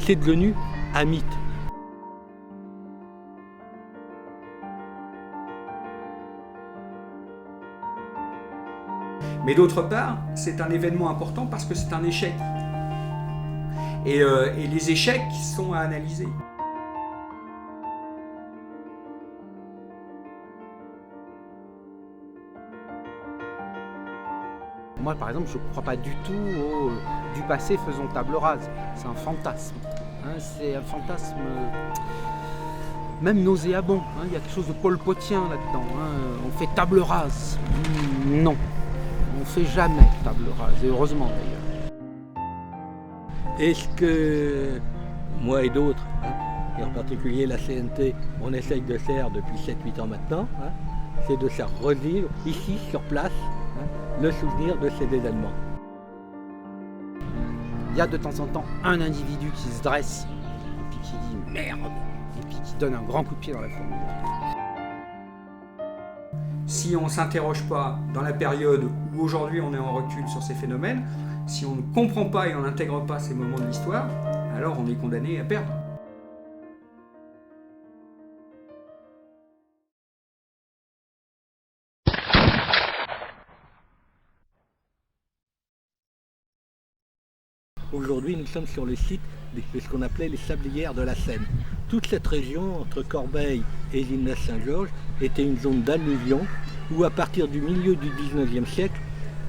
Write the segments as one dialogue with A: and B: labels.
A: c'est devenu un mythe.
B: Mais d'autre part, c'est un événement important parce que c'est un échec. Et les échecs sont à analyser.
C: Moi, par exemple, je ne crois pas du tout au du passé faisons table rase. C'est un fantasme. Hein, c'est un fantasme même nauséabond. Hein. Il y a quelque chose de polpotien là-dedans. Hein. On fait table rase. Non, on ne fait jamais table rase. Et heureusement d'ailleurs.
A: Est-ce que moi et d'autres, et en particulier la CNT, on essaye de faire depuis 7-8 ans maintenant, c'est de faire revivre ici, sur place, le souvenir de ces événements.
C: Il y a de temps en temps un individu qui se dresse et puis qui dit merde et puis qui donne un grand coup de pied dans la fourmilière.
B: Si on ne s'interroge pas dans la période où aujourd'hui on est en recul sur ces phénomènes, si on ne comprend pas et on n'intègre pas ces moments de l'histoire, alors on est condamné à perdre.
A: Aujourd'hui, nous sommes sur le site de ce qu'on appelait les sablières de la Seine. Toute cette région, entre Corbeil et Villeneuve-Saint-Georges, était une zone d'alluvion où, à partir du milieu du 19e siècle,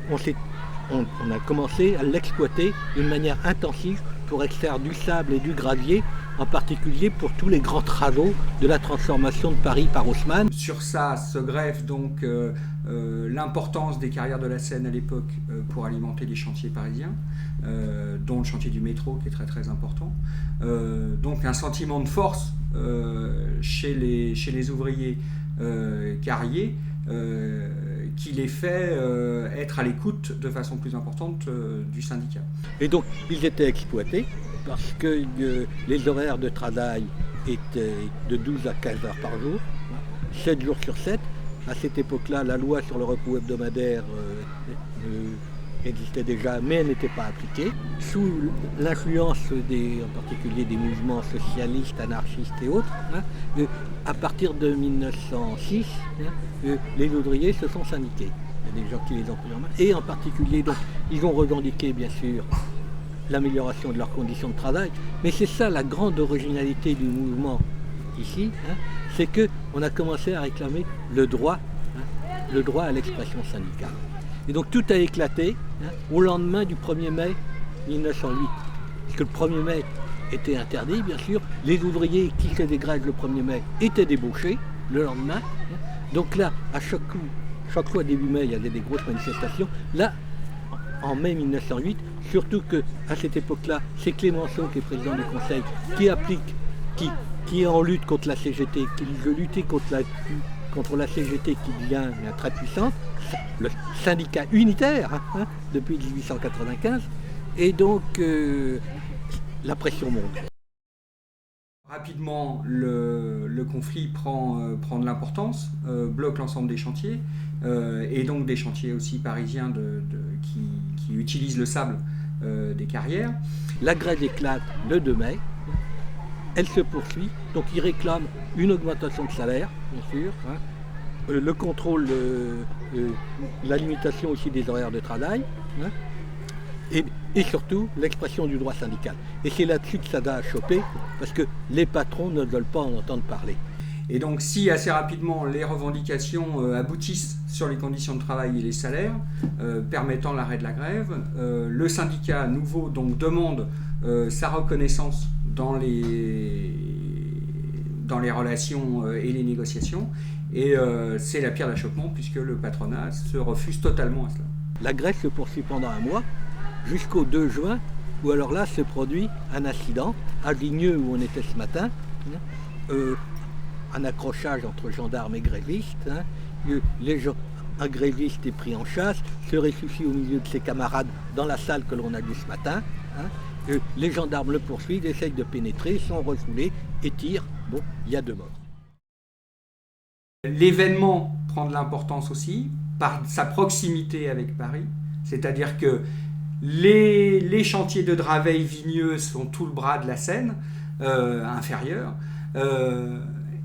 A: on a commencé à l'exploiter d'une manière intensive pour extraire du sable et du gravier, en particulier pour tous les grands travaux de la transformation de Paris par Haussmann.
B: Sur ça se greffe donc l'importance des carrières de la Seine à l'époque pour alimenter les chantiers parisiens, dont le chantier du métro qui est très très important. Donc un sentiment de force chez les ouvriers carriers qui les fait être à l'écoute de façon plus importante du syndicat.
A: Et donc ils étaient exploités parce que les horaires de travail étaient de 12 à 15 heures par jour, 7 jours sur 7. À cette époque-là, la loi sur le repos hebdomadaire existait déjà, mais elle n'était pas appliquée. Sous l'influence en particulier des mouvements socialistes, anarchistes et autres, à partir de 1906, les ouvriers se sont syndiqués. Il y a des gens qui les ont pris en main. Et en particulier, donc, ils ont revendiqué, bien sûr, l'amélioration de leurs conditions de travail. Mais c'est ça la grande originalité du mouvement ici, c'est qu'on a commencé à réclamer le droit à l'expression syndicale. Et donc tout a éclaté au lendemain du 1er mai 1908. Parce que le 1er mai était interdit, bien sûr. Les ouvriers qui faisaient grève le 1er mai étaient débauchés le lendemain. Donc là, à chaque fois début mai, il y avait des grosses manifestations. Là, en mai 1908, surtout qu'à cette époque-là, c'est Clémenceau qui est président du Conseil, qui est en lutte contre la CGT, qui veut lutter contre la CGT qui devient très puissante, le syndicat unitaire depuis 1895, et donc la pression monte.
B: Rapidement, le conflit prend de l'importance, bloque l'ensemble des chantiers, et donc des chantiers aussi parisiens qui utilisent le sable des carrières.
A: La grève éclate le 2 mai, elle se poursuit, donc ils réclament une augmentation de salaire, bien sûr, le contrôle, la limitation aussi des horaires de travail, et surtout l'expression du droit syndical. Et c'est là-dessus que ça a chopé, parce que les patrons ne veulent pas en entendre parler.
B: Et donc si assez rapidement les revendications aboutissent sur les conditions de travail et les salaires, permettant l'arrêt de la grève, le syndicat nouveau donc demande sa reconnaissance dans les relations et les négociations, et c'est la pierre d'achoppement puisque le patronat se refuse totalement à cela.
A: La grève se poursuit pendant un mois, jusqu'au 2 juin, où alors là se produit un incident, à Vigneux où on était ce matin, un accrochage entre gendarmes et grévistes, un gréviste est pris en chasse, se réfugie au milieu de ses camarades dans la salle que l'on a vue ce matin, les gendarmes le poursuivent, essayent de pénétrer, sont refoulés et tirent, il y a 2 morts.
B: L'événement prend de l'importance aussi par sa proximité avec Paris, c'est-à-dire que Les chantiers de Draveil-Vigneux sont tout le bras de la Seine inférieur.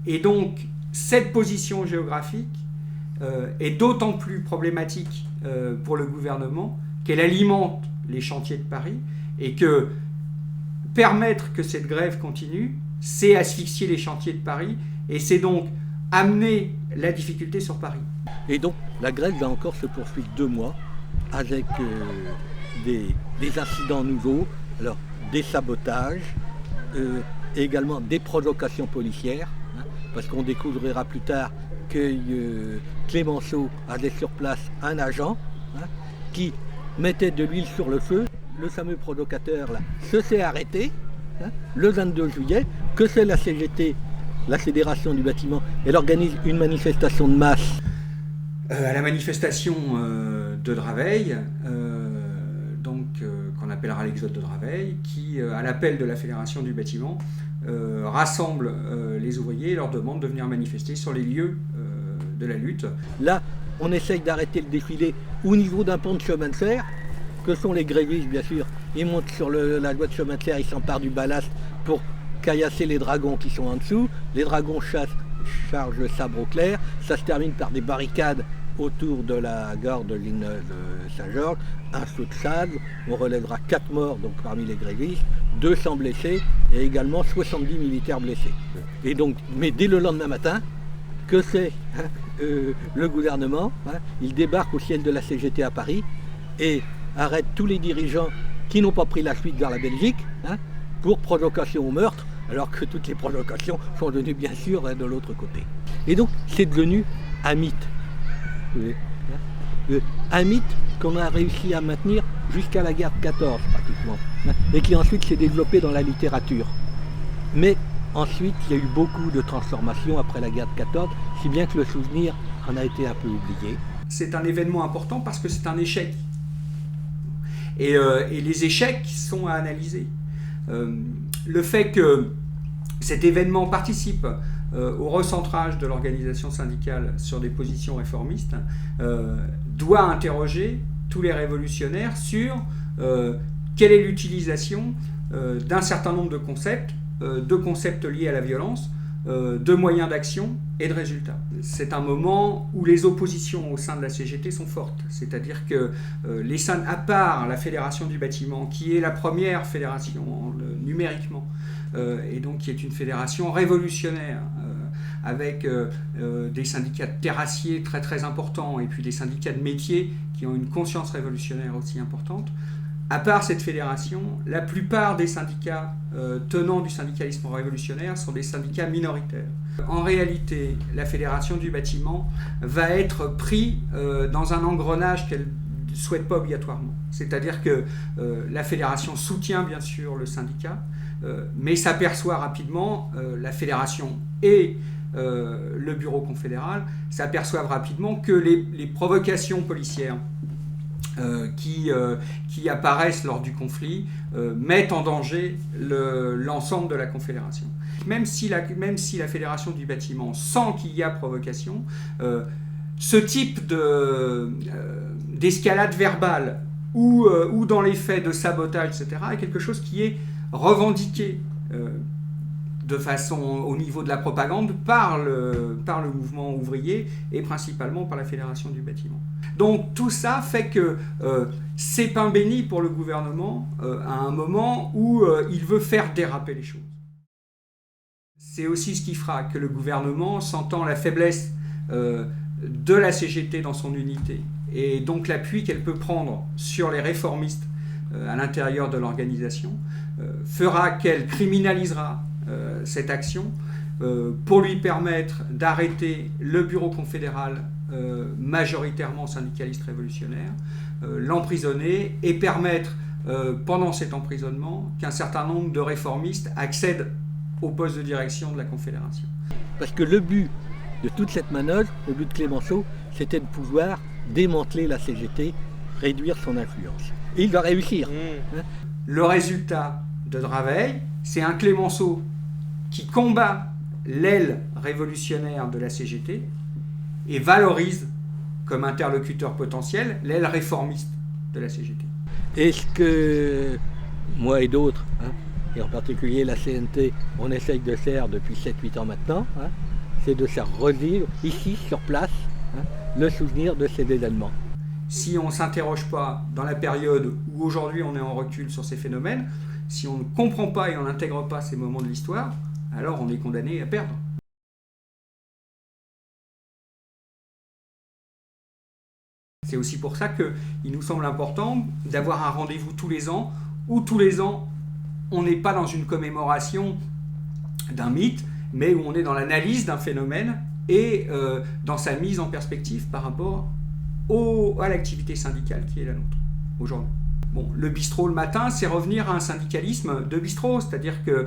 B: Et donc, cette position géographique est d'autant plus problématique pour le gouvernement qu'elle alimente les chantiers de Paris et que permettre que cette grève continue, c'est asphyxier les chantiers de Paris et c'est donc amener la difficulté sur Paris.
A: Et donc la grève va encore se poursuivre 2 mois avec des incidents nouveaux, alors des sabotages, et également des provocations policières, hein, parce qu'on découvrira plus tard que Clémenceau avait sur place un agent qui mettait de l'huile sur le feu. Le fameux provocateur là, se fait arrêter le 22 juillet, que c'est la CGT, la Fédération du bâtiment, elle organise une manifestation de masse.
B: À la manifestation de Draveil, qu'on appellera l'exode de Draveil, qui, à l'appel de la Fédération du bâtiment, rassemble les ouvriers et leur demande de venir manifester sur les lieux de la lutte.
A: Là, on essaye d'arrêter le défilé au niveau d'un pont de chemin de fer, que sont les grévistes, bien sûr. Ils montent sur la voie de chemin de fer, ils s'emparent du ballast pour caillasser les dragons qui sont en dessous. Les dragons chargent le sabre au clair. Ça se termine par des barricades autour de la gare de Villeneuve-Saint-Georges. Un saut de sable. On relèvera 4 morts donc, parmi les grévistes, 200 blessés et également 70 militaires blessés. Et donc, mais dès le lendemain matin, que c'est le gouvernement, il débarque au siège de la CGT à Paris et arrête tous les dirigeants qui n'ont pas pris la fuite vers la Belgique pour provocation au meurtre, alors que toutes les provocations sont devenues bien sûr de l'autre côté. Et donc c'est devenu un mythe. Un mythe qu'on a réussi à maintenir jusqu'à la guerre de 14 pratiquement, et qui ensuite s'est développé dans la littérature. Mais ensuite il y a eu beaucoup de transformations après la guerre de 14, si bien que le souvenir en a été un peu oublié.
B: C'est un événement important parce que c'est un échec. Et les échecs sont à analyser. Le fait que cet événement participe au recentrage de l'organisation syndicale sur des positions réformistes doit interroger tous les révolutionnaires sur quelle est l'utilisation d'un certain nombre de concepts liés à la violence, de moyens d'action et de résultats. C'est un moment où les oppositions au sein de la CGT sont fortes, c'est-à-dire que à part la Fédération du bâtiment, qui est la première fédération numériquement, et donc qui est une fédération révolutionnaire, avec des syndicats de terrassiers très très importants, et puis des syndicats de métiers qui ont une conscience révolutionnaire aussi importante. À part cette fédération, la plupart des syndicats tenants du syndicalisme révolutionnaire sont des syndicats minoritaires. En réalité, la Fédération du bâtiment va être prise dans un engrenage qu'elle ne souhaite pas obligatoirement. C'est-à-dire que la Fédération soutient bien sûr le syndicat, mais s'aperçoit rapidement, la Fédération et le bureau confédéral s'aperçoivent rapidement que les provocations policières qui apparaissent lors du conflit mettent en danger l'ensemble de la Confédération. Même si la Fédération du bâtiment sent qu'il y a provocation, ce type d'escalade verbale ou dans les faits de sabotage, etc., est quelque chose qui est revendiqué de façon au niveau de la propagande par le mouvement ouvrier et principalement par la Fédération du bâtiment. Donc tout ça fait que c'est pain béni pour le gouvernement à un moment où il veut faire déraper les choses. C'est aussi ce qui fera que le gouvernement, sentant la faiblesse de la CGT dans son unité et donc l'appui qu'elle peut prendre sur les réformistes à l'intérieur de l'organisation, fera qu'elle criminalisera cette action pour lui permettre d'arrêter le bureau confédéral majoritairement syndicaliste révolutionnaire, l'emprisonner et permettre pendant cet emprisonnement qu'un certain nombre de réformistes accèdent au poste de direction de la Confédération.
A: Parce que le but de toute cette manœuvre, le but de Clémenceau, c'était de pouvoir démanteler la CGT, réduire son influence. Et il va réussir.
B: Le résultat de Draveil, c'est un Clémenceau qui combat l'aile révolutionnaire de la CGT et valorise comme interlocuteur potentiel l'aile réformiste de la CGT.
A: est-ce que moi et d'autres, et en particulier la CNT, on essaye de faire depuis 7-8 ans maintenant, c'est de faire revivre ici, sur place, le souvenir de ces événements.
B: Si on ne s'interroge pas dans la période où aujourd'hui on est en recul sur ces phénomènes, si on ne comprend pas et on n'intègre pas ces moments de l'histoire, alors on est condamné à perdre. C'est aussi pour ça qu'il nous semble important d'avoir un rendez-vous tous les ans, où tous les ans on n'est pas dans une commémoration d'un mythe, mais où on est dans l'analyse d'un phénomène et dans sa mise en perspective par rapport à l'activité syndicale qui est la nôtre aujourd'hui. Bon, le bistrot le matin, c'est revenir à un syndicalisme de bistrot, c'est-à-dire que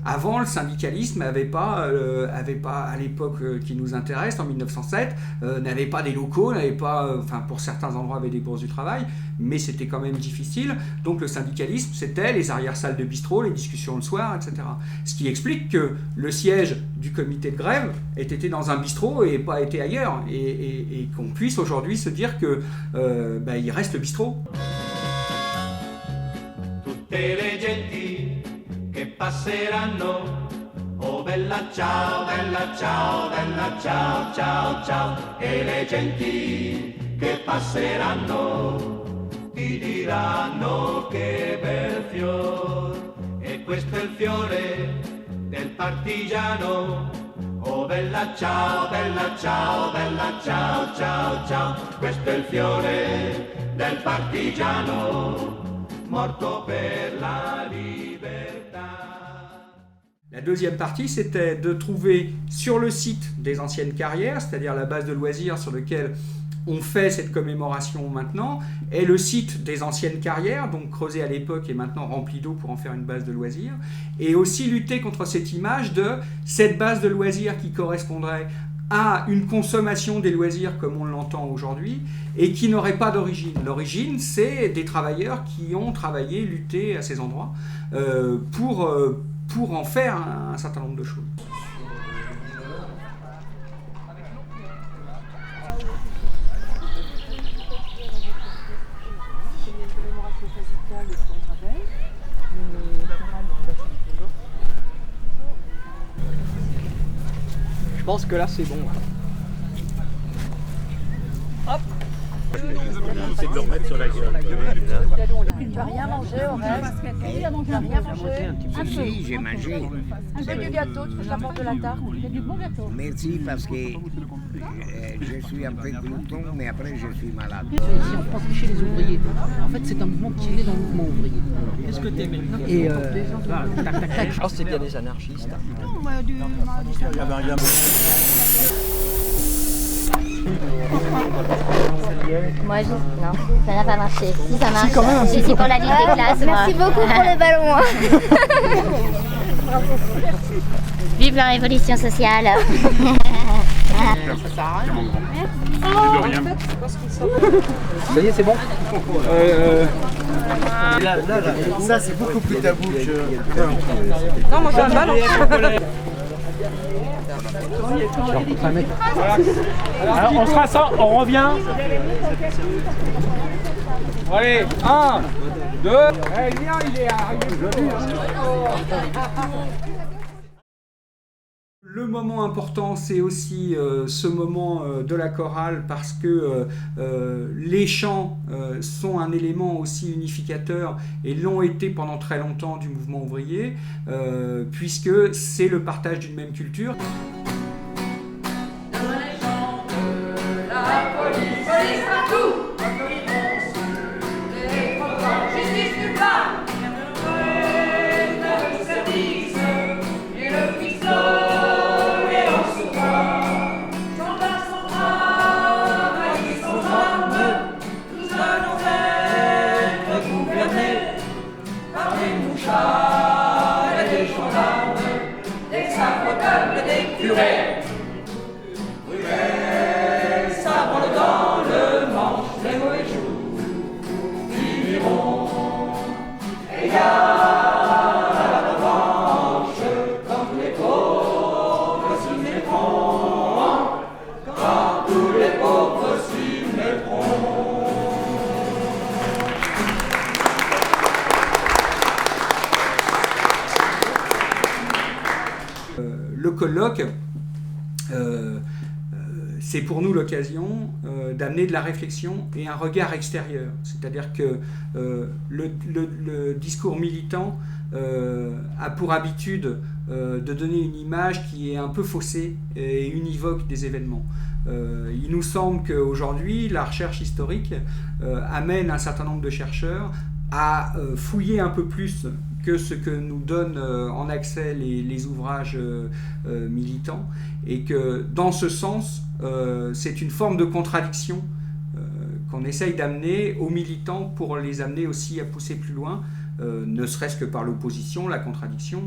B: avant le syndicalisme n'avait pas à l'époque qui nous intéresse, en 1907, n'avait pas des locaux, n'avait pas, enfin pour certains endroits avait des bourses du travail, mais c'était quand même difficile. Donc le syndicalisme, c'était les arrière-salles de bistrot, les discussions le soir, etc. Ce qui explique que le siège du comité de grève ait été dans un bistrot et pas été ailleurs, et qu'on puisse aujourd'hui se dire que il reste le bistrot.
D: Tutte le genti che passeranno, oh bella ciao, bella ciao, bella ciao, ciao, ciao, e le genti che passeranno ti diranno che bel fior, e questo è il fiore del partigiano, oh bella ciao, bella ciao, bella ciao, ciao, ciao, questo è il fiore del partigiano. Morto per la libertà.
B: La deuxième partie, c'était de trouver sur le site des anciennes carrières, c'est-à-dire la base de loisirs sur laquelle on fait cette commémoration maintenant, et le site des anciennes carrières, donc creusé à l'époque et maintenant rempli d'eau pour en faire une base de loisirs, et aussi lutter contre cette image de cette base de loisirs qui correspondrait à une consommation des loisirs comme on l'entend aujourd'hui et qui n'aurait pas d'origine. L'origine, c'est des travailleurs qui ont travaillé, lutté à ces endroits pour en faire un certain nombre de choses.
C: Je pense que là c'est bon. Hop.
E: C'est de le remettre sur la gueule.
F: Tu vas rien manger au reste. Tu vas rien manger. Un peu.
G: Si, j'ai mangé.
F: Un peu du gâteau, tu veux la porte de la tarte. Il y a du bon gâteau.
G: Merci parce que je suis un peu glouton, mais après je suis malade.
H: Si on prend chez les ouvriers, en fait c'est un mouvement qui est dans le mouvement ouvrier.
C: Qu'est-ce que t'aimais?
H: Et tac tac tac.
C: Oh, c'est bien des anarchistes.
E: Il y avait rien.
F: Moi, non, ça n'a pas marché. Si, ça marche. Je suis pour la liste des classes. Merci beaucoup pour le ballon. Vive la révolution sociale.
C: Ça sert à rien. Ça y est, c'est bon.
E: Ça, c'est beaucoup plus tabou que.
C: Non, moi j'ai un ballon.
I: Alors on se rassemble, on revient. Allez, 1, 2.
B: Eh bien, il est arrivé. Le moment important, c'est aussi ce moment de la chorale parce que les chants sont un élément aussi unificateur et l'ont été pendant très longtemps du mouvement ouvrier puisque c'est le partage d'une même culture.
D: Sabre dans le
B: le colloque, c'est pour nous l'occasion d'amener de la réflexion et un regard extérieur. C'est-à-dire que le discours militant a pour habitude de donner une image qui est un peu faussée et univoque des événements. Il nous semble qu'aujourd'hui, la recherche historique amène un certain nombre de chercheurs à fouiller un peu plus que ce que nous donnent en accès les ouvrages militants, et que dans ce sens, c'est une forme de contradiction qu'on essaye d'amener aux militants pour les amener aussi à pousser plus loin, ne serait-ce que par l'opposition, la contradiction,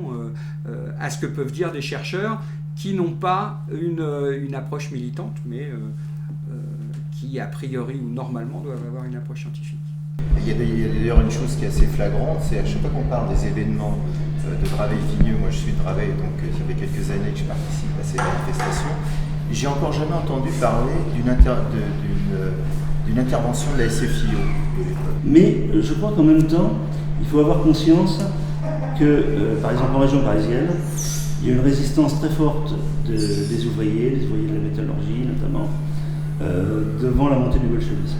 B: à ce que peuvent dire des chercheurs qui n'ont pas une approche militante, mais qui a priori ou normalement doivent avoir une approche scientifique.
J: Il y a d'ailleurs une chose qui est assez flagrante, c'est à chaque fois qu'on parle des événements de Draveil-Vigneux, moi je suis de Draveil, donc ça fait quelques années que je participe à ces manifestations, j'ai encore jamais entendu parler d'une intervention de la SFIO de l'époque.
K: Mais je crois qu'en même temps, il faut avoir conscience que, par exemple en région parisienne, il y a une résistance très forte des ouvriers de la métallurgie notamment, devant la montée du bolchevisme.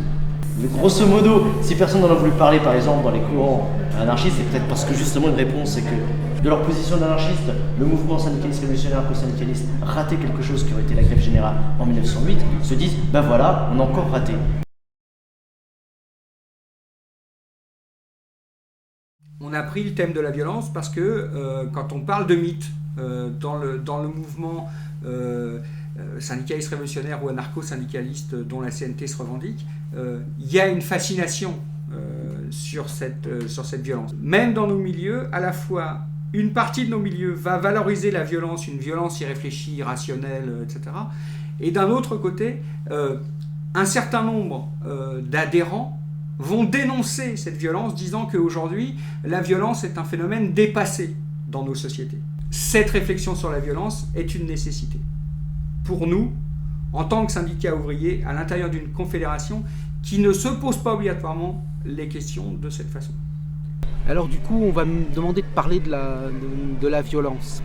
E: Mais grosso modo, si personne n'en a voulu parler par exemple dans les courants anarchistes, c'est peut-être parce que justement une réponse c'est que de leur position d'anarchiste, le mouvement syndicaliste révolutionnaire co-syndicaliste ratait quelque chose qui aurait été la grève générale en 1908, se disent ben voilà, on a encore raté.
B: On a pris le thème de la violence parce que quand on parle de mythe dans le mouvement syndicaliste révolutionnaire ou anarcho-syndicaliste dont la CNT se revendique, il y a une fascination sur cette violence. Même dans nos milieux, à la fois, une partie de nos milieux va valoriser la violence, une violence irréfléchie, irrationnelle, etc. Et d'un autre côté, un certain nombre d'adhérents vont dénoncer cette violence, disant qu'aujourd'hui, la violence est un phénomène dépassé dans nos sociétés. Cette réflexion sur la violence est une nécessité. Pour nous, en tant que syndicat ouvrier, à l'intérieur d'une confédération qui ne se pose pas obligatoirement les questions de cette façon.
C: Alors du coup, on va me demander de parler de la violence.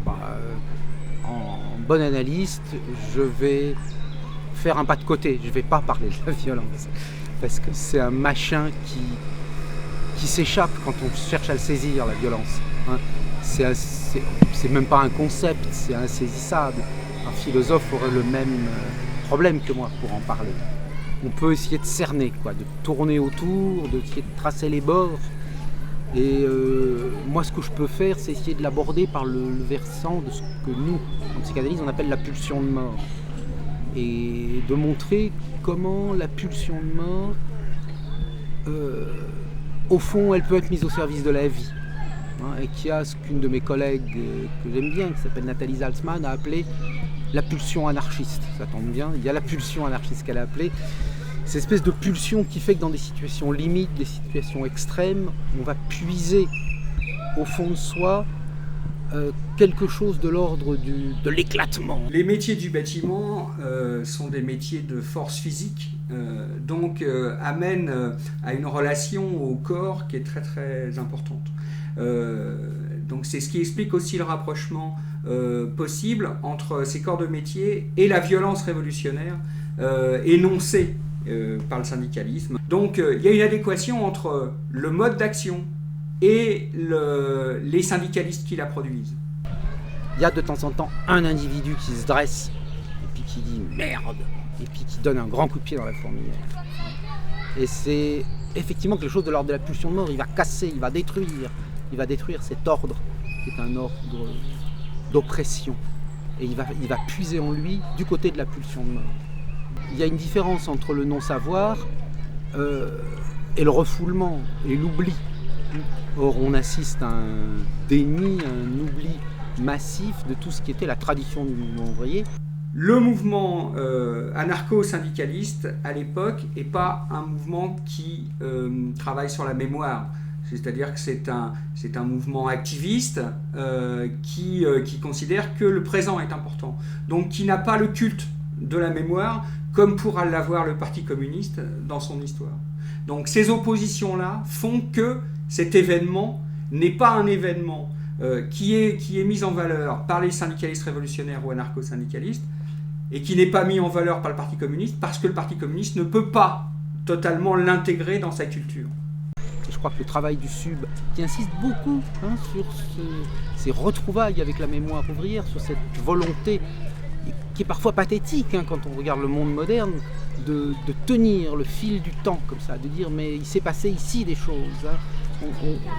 C: En bon analyste, je vais faire un pas de côté, je ne vais pas parler de la violence. Parce que c'est un machin qui s'échappe quand on cherche à le saisir, la violence. Hein. C'est même pas un concept, c'est insaisissable. Un philosophe aurait le même problème que moi pour en parler. On peut essayer de cerner, de tourner autour, d'essayer de tracer les bords. Et moi, ce que je peux faire, c'est essayer de l'aborder par le versant de ce que nous, en psychanalyse, on appelle la pulsion de mort. Et de montrer comment la pulsion de mort, au fond, elle peut être mise au service de la vie. Et qu'il y a ce qu'une de mes collègues que j'aime bien, qui s'appelle Nathalie Zaltzman, a appelé la pulsion anarchiste. Ça tombe bien, il y a la pulsion anarchiste qu'elle a appelée. Cette espèce de pulsion qui fait que dans des situations limites, des situations extrêmes, on va puiser au fond de soi quelque chose de l'ordre de l'éclatement.
B: Les métiers du bâtiment sont des métiers de force physique, donc amènent à une relation au corps qui est très très importante. Donc c'est ce qui explique aussi le rapprochement possible entre ces corps de métier et la violence révolutionnaire énoncée par le syndicalisme. Donc il y a une adéquation entre le mode d'action et les syndicalistes qui la produisent.
C: Il y a de temps en temps un individu qui se dresse et puis qui dit merde et puis qui donne un grand coup de pied dans la fourmilière. Et c'est effectivement quelque chose de l'ordre de la pulsion de mort. Il va casser, il va détruire cet ordre qui est un ordre d'oppression. Et il va puiser en lui du côté de la pulsion de mort. Il y a une différence entre le non-savoir et le refoulement et l'oubli. Or, on assiste à un déni, à un oubli massif de tout ce qui était la tradition du mouvement ouvrier.
B: Le mouvement anarcho-syndicaliste, à l'époque, n'est pas un mouvement qui travaille sur la mémoire. C'est-à-dire que c'est un mouvement activiste qui considère que le présent est important. Donc qui n'a pas le culte de la mémoire, comme pourra l'avoir le Parti communiste dans son histoire. Donc ces oppositions-là font que cet événement n'est pas un événement qui est mise en valeur par les syndicalistes révolutionnaires ou anarcho-syndicalistes, et qui n'est pas mis en valeur par le Parti communiste, parce que le Parti communiste ne peut pas totalement l'intégrer dans sa culture.
C: Et je crois que le travail du SUB, qui insiste beaucoup sur ces retrouvailles avec la mémoire ouvrière, sur cette volonté qui est parfois pathétique quand on regarde le monde moderne, de tenir le fil du temps comme ça, de dire mais il s'est passé ici des choses,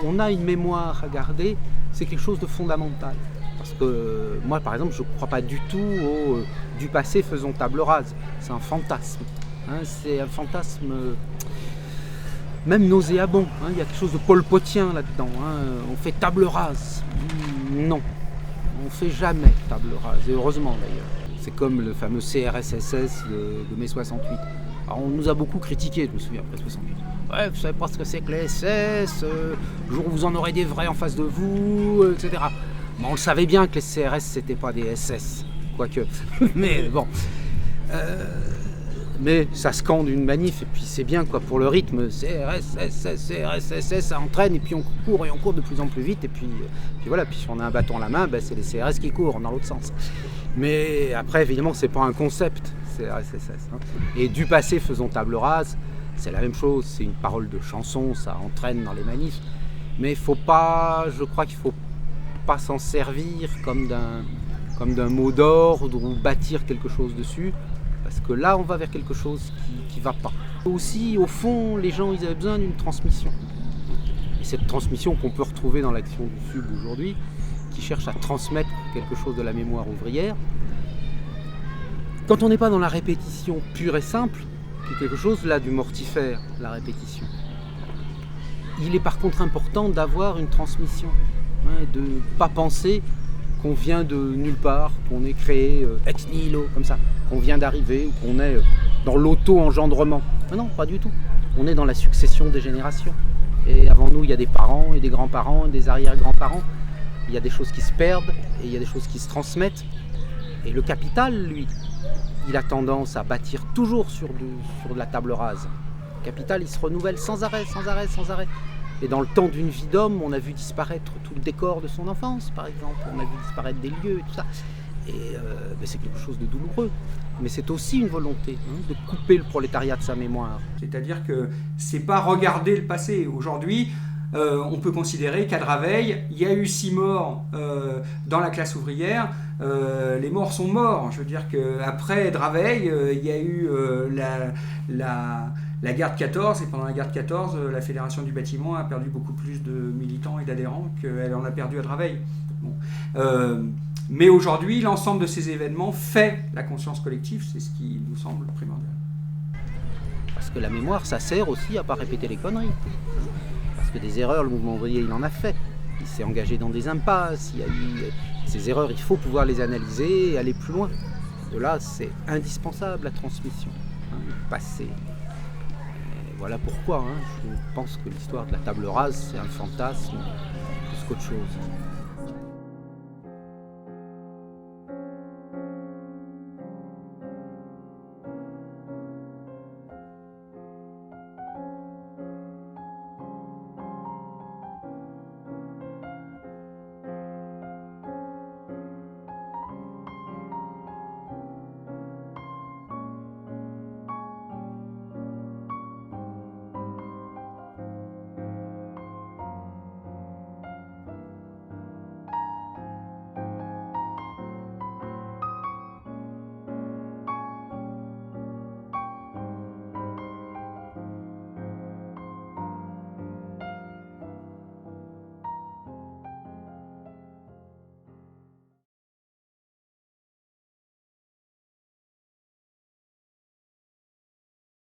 C: on a une mémoire à garder, c'est quelque chose de fondamental. Parce que moi par exemple je ne crois pas du tout au du passé faisons table rase, c'est un fantasme, c'est un fantasme même nauséabond, il y a quelque chose de polpotien là-dedans, on fait table rase, non, on ne fait jamais table rase, et heureusement d'ailleurs. C'est comme le fameux CRSSS de mai 68. Alors on nous a beaucoup critiqué, je me souviens, après 68. Ouais, vous savez pas ce que c'est que les SS, le jour où vous en aurez des vrais en face de vous, etc. Bon, on le savait bien que les CRS c'était pas des SS, quoique. Mais bon. Mais ça scande une manif et puis c'est bien quoi pour le rythme. CRSSS, ça entraîne et puis on court de plus en plus vite et puis voilà. Puis si on a un bâton à la main, c'est les CRS qui courent dans l'autre sens. Mais après évidemment c'est pas un concept, CRSSS. Et du passé faisons table rase, c'est la même chose. C'est une parole de chanson, ça entraîne dans les manifs. Mais je crois qu'il faut pas s'en servir comme d'un mot d'ordre ou bâtir quelque chose dessus. Parce que là, on va vers quelque chose qui ne va pas. Aussi, au fond, les gens, ils avaient besoin d'une transmission. Et cette transmission qu'on peut retrouver dans l'action du SUB aujourd'hui, qui cherche à transmettre quelque chose de la mémoire ouvrière, quand on n'est pas dans la répétition pure et simple, qui est quelque chose là du mortifère, la répétition, il est par contre important d'avoir une transmission, de ne pas penser qu'on vient de nulle part, qu'on est créé ex nihilo, comme ça, qu'on vient d'arriver, ou qu'on est dans l'auto-engendrement. Mais non, pas du tout. On est dans la succession des générations. Et avant nous, il y a des parents, et des grands-parents, et des arrière-grands-parents. Il y a des choses qui se perdent, et il y a des choses qui se transmettent. Et le capital, lui, il a tendance à bâtir toujours sur de la table rase. Le capital, il se renouvelle sans arrêt, sans arrêt, sans arrêt. Et dans le temps d'une vie d'homme, on a vu disparaître tout le décor de son enfance, par exemple. On a vu disparaître des lieux et tout ça. Et c'est quelque chose de douloureux. Mais c'est aussi une volonté de couper le prolétariat de sa mémoire.
B: C'est-à-dire que c'est pas regarder le passé. Aujourd'hui, on peut considérer qu'à Draveil, il y a eu 6 morts dans la classe ouvrière. Les morts sont morts. Je veux dire qu'après Draveil, il y a eu la guerre de 14, et pendant la guerre de 14, la Fédération du bâtiment a perdu beaucoup plus de militants et d'adhérents qu'elle en a perdu à Draveil. Bon. Mais aujourd'hui, l'ensemble de ces événements fait la conscience collective, c'est ce qui nous semble primordial.
C: Parce que la mémoire, ça sert aussi à ne pas répéter les conneries. Parce que des erreurs, le mouvement ouvrier, il en a fait. Il s'est engagé dans des impasses, il y a eu ces erreurs, il faut pouvoir les analyser et aller plus loin. De là, c'est indispensable la transmission, le passé. Et voilà pourquoi je pense que l'histoire de la table rase, c'est un fantasme plus qu'autre chose.